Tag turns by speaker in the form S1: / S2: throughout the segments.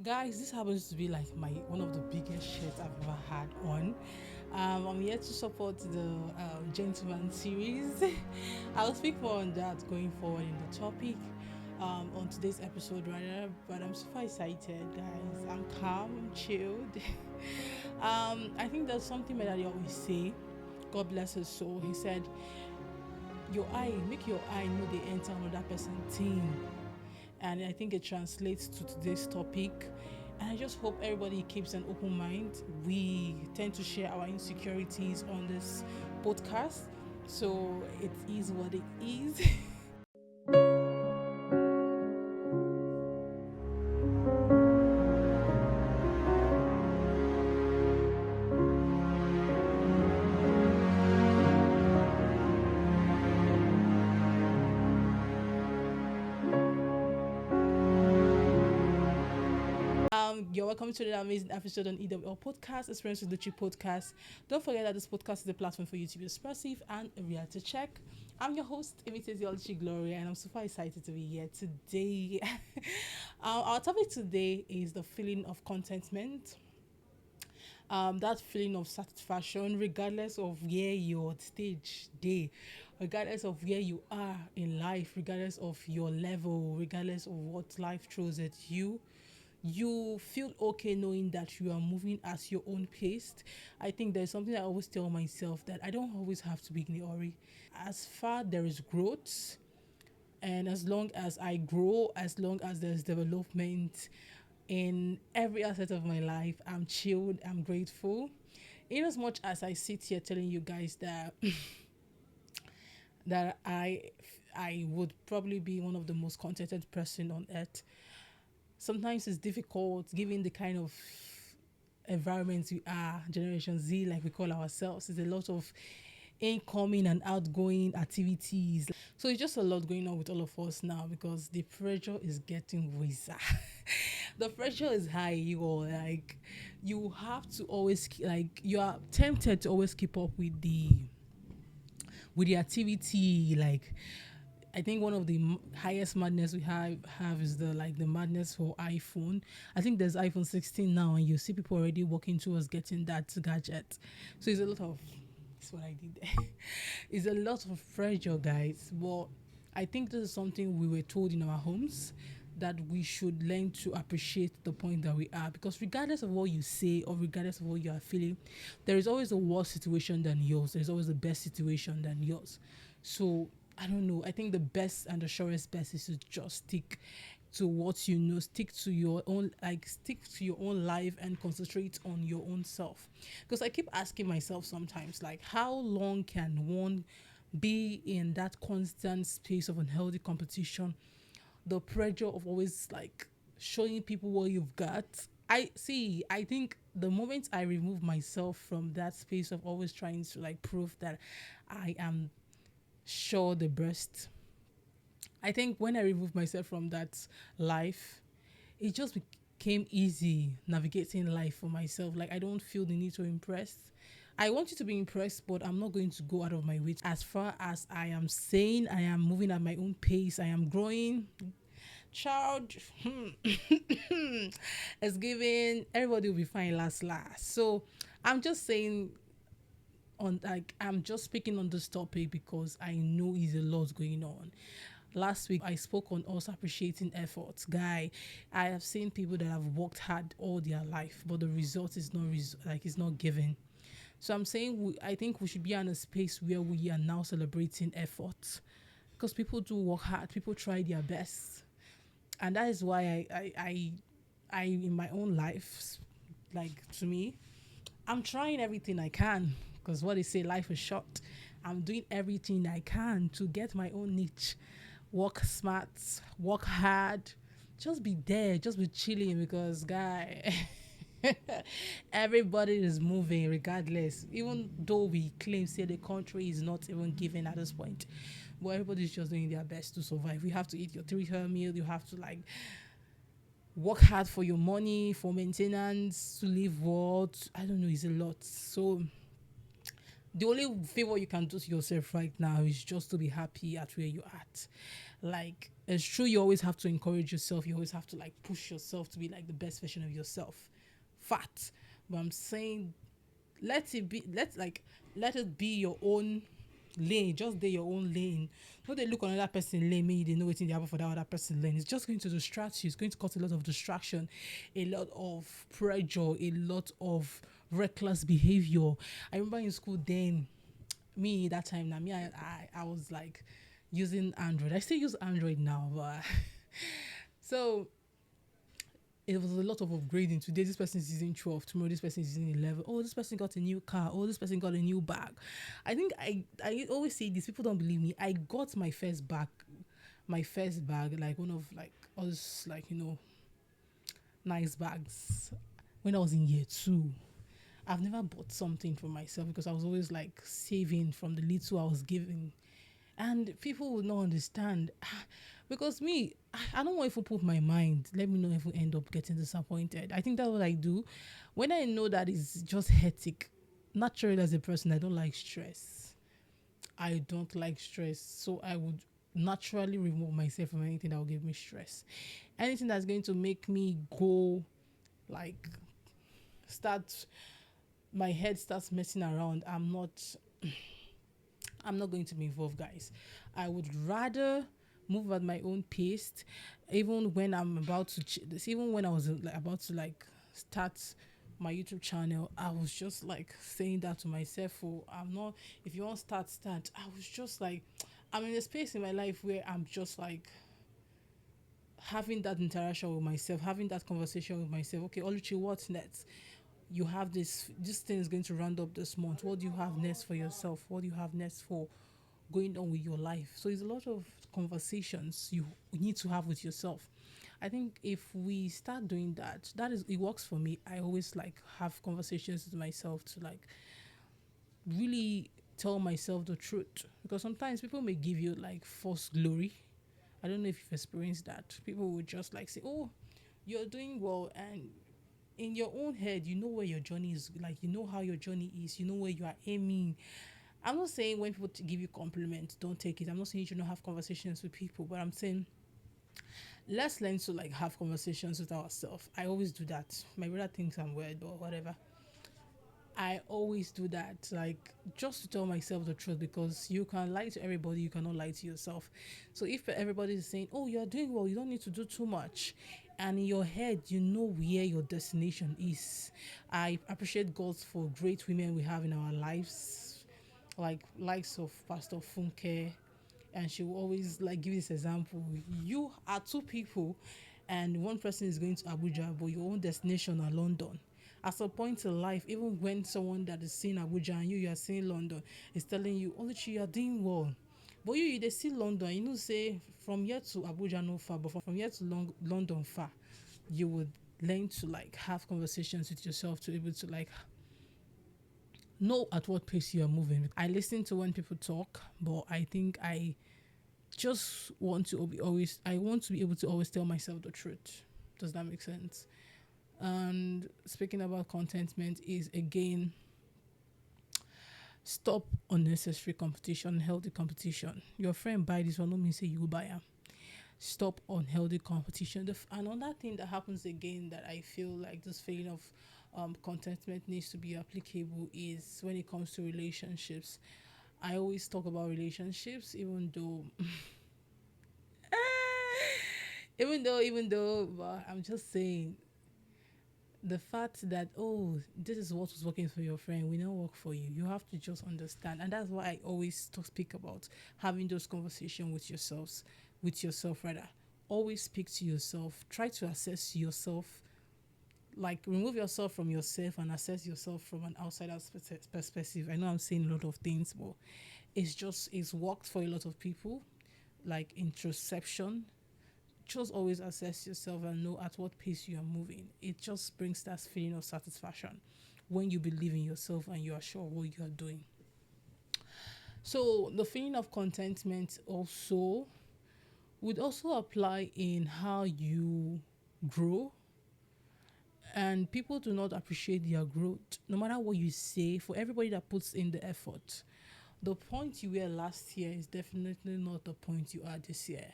S1: Guys, this happens to be like my one of the biggest shirts I've ever had on. I'm here to support the Gentleman series. I'll speak more on that going forward in the topic on today's episode, rather. But I'm super excited, guys. I'm calm, I'm chilled. I think there's something that he always say. God bless his soul. He said, "Your eye, make your eye know they enter another person's team." And I think it translates to today's topic. And I just hope everybody keeps an open mind. We tend to share our insecurities on this podcast, so it is what it is. You're welcome to the amazing episode on EWL Podcast, Experience with Luchi Podcast. Don't forget that this podcast is a platform for you to be expressive and a reality check. I'm your host, Luchi Gloria, and I'm super excited to be here today. Our topic today is the feeling of contentment. That feeling of satisfaction, regardless of where your stage day, regardless of where you are in life, regardless of your level, regardless of what life throws at you, you feel okay knowing that you are moving at your own pace. I think there's something I always tell myself, that I don't always have to be in a hurry. As far there is growth, and as long as I grow, as long as there's development in every aspect of my life, I'm chilled, I'm grateful. In as much as I sit here telling you guys that I would probably be one of the most contented person on earth. Sometimes it's difficult given the kind of environment we are, Generation Z, like we call ourselves. There's a lot of incoming and outgoing activities. So it's just a lot going on with all of us now because the pressure is getting worse. The pressure is high. You have to always you are tempted to always keep up with the activity. Like, I think one of the highest madness we have is the madness for iPhone. I think there's iPhone 16 now, and you see people already working towards getting that gadget. So it's a lot of, that's what I did there. It's a lot of pressure, guys. But I think this is something we were told in our homes, that we should learn to appreciate the point that we are, because regardless of what you say or regardless of what you are feeling, there is always a worse situation than yours. There's always the best situation than yours. So I don't know. I think the best and the surest best is to just stick to what you know, stick to your own, stick to your own life and concentrate on your own self. Because I keep asking myself sometimes, like, how long can one be in that constant space of unhealthy competition, the pressure of always like showing people what you've got? I think the moment I remove myself from that space of always trying to like prove that I am sure the best, I think when I removed myself from that life, it just became easy navigating life for myself. Like, I don't feel the need to impress. I want you to be impressed, but I'm not going to go out of my way. As far as I am saying, I am moving at my own pace, I am growing. Child, it's giving, everybody will be fine last. So I'm just saying, on like, I'm just speaking on this topic because I know there's a lot going on. Last week I spoke on us appreciating efforts. Guy, I have seen people that have worked hard all their life, but the result is not it's not given. So I'm saying, I think we should be in a space where we are now celebrating effort, because people do work hard, people try their best, and that is why I in my own life, like, to me, I'm trying everything I can, because what they say, life is short. I'm doing everything I can to get my own niche. Work smart, work hard, just be there, just be chilling, because guy, everybody is moving regardless. Even though we claim say the country is not even giving at this point, but everybody's just doing their best to survive. You have to eat your 3 meal. You have to like work hard for your money, for maintenance, to live what I don't know, is a lot. So The only favor you can do to yourself right now is just to be happy at where you're at. Like, it's true, you always have to encourage yourself. You always have to like push yourself to be like the best version of yourself. Fact. But I'm saying, let it be your own lane. Just do your own lane. Not they look on another person lane, maybe they know what's in the happen for that other person lane. It's just going to distract you. It's going to cause a lot of distraction, a lot of pressure, a lot of reckless behavior. I remember in school then, me that time now, I was like using Android. I still use Android now, but so it was a lot of upgrading. Today, this person is using 12. Tomorrow, this person is using 11. Oh, this person got a new car. Oh, this person got a new bag. I think I always say this. People don't believe me. I got my first bag, like one of like all this, like, nice bags when I was in year two. I've never bought something for myself because I was always like saving from the little I was given, and people would not understand. Because me, I don't want to put my mind, let me know if we end up getting disappointed. I think that's what I do when I know that it's just hectic. Naturally, as a person, I don't like stress. I don't like stress, so I would naturally remove myself from anything that will give me stress. Anything that's going to make me go, like, start my head starts messing around, I'm not going to be involved, guys. I would rather move at my own pace. Even when I'm about to even when I was like about to like start my YouTube channel, I was just like saying that to myself. Oh, I'm not, if you want to start. I was just like, I'm in a space in my life where I'm just like having that interaction with myself, having that conversation with myself. Okay, Oluchi, what's next? You have this thing is going to round up this month. What do you have next for yourself? What do you have next for going on with your life? So it's a lot of conversations you need to have with yourself. I think if we start doing that, that is, it works for me. I always like have conversations with myself to like really tell myself the truth, because sometimes people may give you like false glory. I don't know if you've experienced that. People will just like say, oh, you're doing well, and in your own head, you know where your journey is, like, you know how your journey is, you know where you are aiming. I'm not saying when people give you compliments, don't take it. I'm not saying you should not have conversations with people, but I'm saying let's learn to like have conversations with ourselves. I always do that. My brother thinks I'm weird or whatever. I always do that, like, just to tell myself the truth, because you can lie to everybody, you cannot lie to yourself. So if everybody is saying, "Oh, you're doing well, you don't need to do too much," and in your head, you know where your destination is. I appreciate God for great women we have in our lives, like likes of Pastor Funke, and she will always like give this example. You are two people, and one person is going to Abuja, but your own destination are London. At some point in life, even when someone that is seeing Abuja and you are seeing London is telling you, oh, you are doing well, but you they see London, you know, say from here to Abuja no far, but from here to London far. You would learn to like have conversations with yourself to be able to like know at what pace you are moving. I listen to when people talk, but I think I just want to be always, I want to be able to always tell myself the truth. Does that make sense? And speaking about contentment is, again, stop unnecessary competition, healthy competition. Your friend buy this one, no mean say you go buy am. Stop unhealthy competition. Another thing that happens again that I feel like this feeling of contentment needs to be applicable is when it comes to relationships. I always talk about relationships, even though even though, but I'm just saying, the fact that, oh, this is what was working for your friend will not work for you. You have to just understand, and that's why I always speak about having those conversations with yourself rather. Always speak to yourself. Try to assess yourself. Like, remove yourself from yourself and assess yourself from an outsider's perspective. I know I'm saying a lot of things, but it's worked for a lot of people. Like introspection, just always assess yourself and know at what pace you are moving. It just brings that feeling of satisfaction when you believe in yourself and you are sure what you are doing. So the feeling of contentment also would also apply in how you grow. And people do not appreciate their growth. No matter what you say, for everybody that puts in the effort, the point you were last year is definitely not the point you are this year.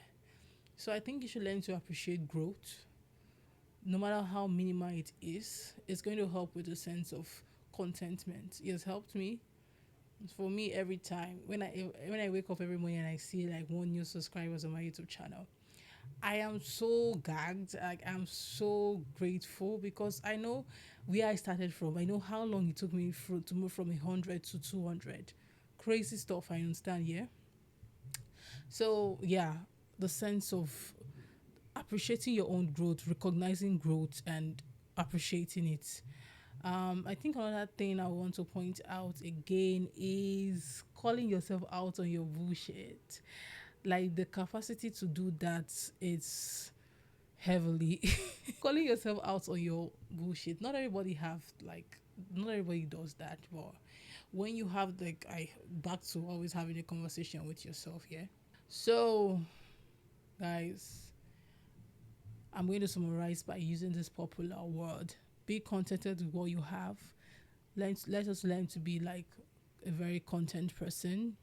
S1: So I think you should learn to appreciate growth, no matter how minimal it is. It's going to help with a sense of contentment. It has helped me. For me, every time when I wake up every morning and I see like one new subscribers on my YouTube channel, I am so gagged. Like I'm so grateful because I know where I started from. I know how long it took me to move from 100 to 200. Crazy stuff. I understand. Yeah. So yeah, the sense of appreciating your own growth, recognizing growth, and appreciating it. I think another thing I want to point out again is calling yourself out on your bullshit. Like the capacity to do that is heavily calling yourself out on your bullshit. Not everybody does that, but when you have like I back to always having a conversation with yourself, yeah. So guys, I'm going to summarize by using this popular word. Be contented with what you have. Let us learn to be like a very content person.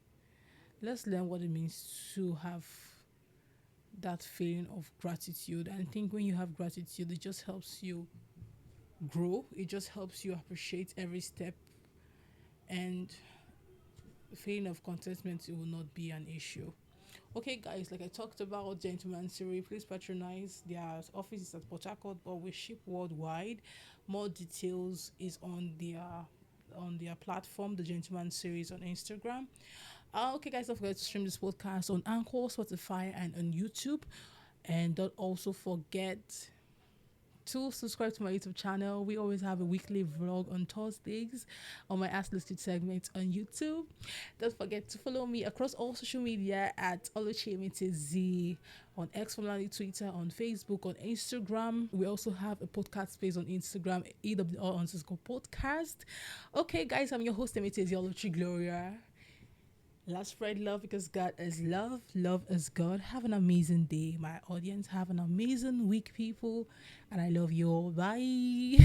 S1: Let's learn what it means to have that feeling of gratitude. And I think when you have gratitude, it just helps you grow. It just helps you appreciate every step. And the feeling of contentment, it will not be an issue. Okay, guys, like I talked about, Gentleman Series, please patronize. Their office is at Port Harcourt, but we ship worldwide. More details is on their platform, the Gentleman Series on Instagram. Okay, guys, don't forget to stream this podcast on Anchor, Spotify, and on YouTube. And don't also forget to subscribe to my YouTube channel. We always have a weekly vlog on Thursdays on my Ask Listed segment on YouTube. Don't forget to follow me across all social media at Luchi on X, formerly Twitter, on Facebook, on Instagram. We also have a podcast space on Instagram, EWR_podcast. Okay, guys, I'm your host, Emitezi Luchi Gloria. Let's spread love because God is love. Love is God. Have an amazing day, my audience. Have an amazing week, people. And I love you all. Bye.